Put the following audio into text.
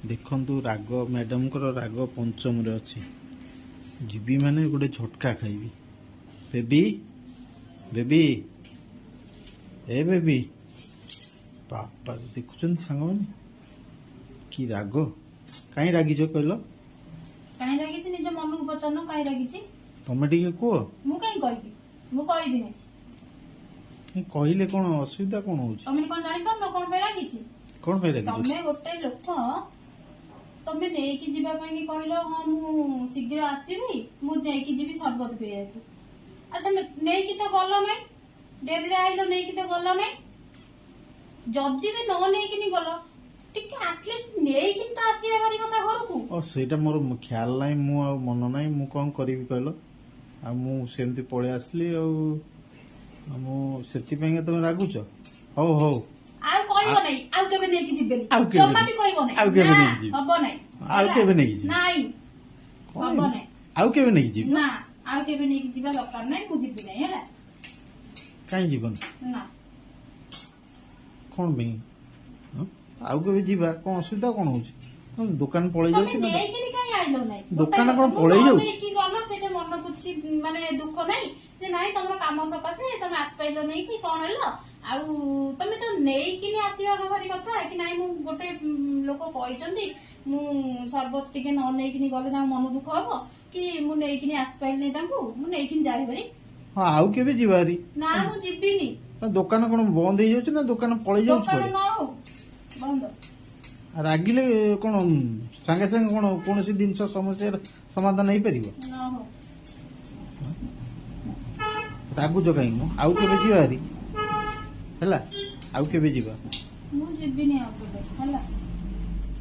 देखु राग मैडम को राग पंचम रे अच्छी जीवी माने गोटे झटका खाइबी। बेबी बेबी ए बेबी बापा देखुं सांग मैंने कि राग कहीं रागिच कहल काई रागिछि निज मन को पचारन काई रागिछि तमें टे कह मु काई कहबी मु कहबी नै कहले कौन असुविधा कौन हो तमे कोन जानि पारनो कोन पे रागिछि कौन पे रागिछ तमे गोटे लोक तमे नेकी जीवा ପାଇଁ कि कहलो हां मु शीघ्र आसीबी मु नेकी जीवी सरबत पिएतु अच्छा नेकी तो गलो नै डेरी रे आइलो नेकी तो गलो नै जदी भी न नेकी नि गलो टिके एटलीस्ट नेकी तो आसीबा बारी कथा घर को ओ सेटा मोर ख्याल नाही मु आ मन नाही मु कोन करबी कहलो आ मु सेमती पळे आसली आ मु सेति ପାଇଁ तुम रागुछ हो हो आउ कहबो नै आउ केबे नेकी जिबेली आउ केबे जम्मा भी कहबो नै आउ केबे नेकी जिबे हबो नै आउ केबे नेकी जिबे नाही हबो नै आउ केबे नेकी जिबे ना आउ केबे नेकी जिबा दरकार नै मु जिबी नै हैला काई जीवन ना कोन बे आउ केबे जिबा कोन असुविधा कोन होची तुम दुकान पळे जाउछ ना नेकी काई आइलो नै दुकान कोन पळे जाउछ की गलो सेटा मन कुछ माने दुख नै जे नाही तमरो काम सकासे तमे आस पाइलो नै कि कोन हलो आउ तमे तो नेई कि आसीबा भारी कथा कि नाही मु गोटे लोक कहिचंदी मु सरबत टिके न नेई कि गले ना मन दुख हबो कि मु नेई कि आस पाइल नै तांकू मु नेई कि जाय बरी हां आउ केबे जिबारी ना मु जिबिनी दुकान कोन बंद हो जाउछ ना दुकान पळे जाउछ दुकान न हो बंद रागिले कोन संगे संगे कोन कोनसी जिंस समस्या समाधान नहीं परिबो न हो रागुच कहीं आउ केबे जिबारी हैला आउ केबे जिबा मु जिबिनी आ हला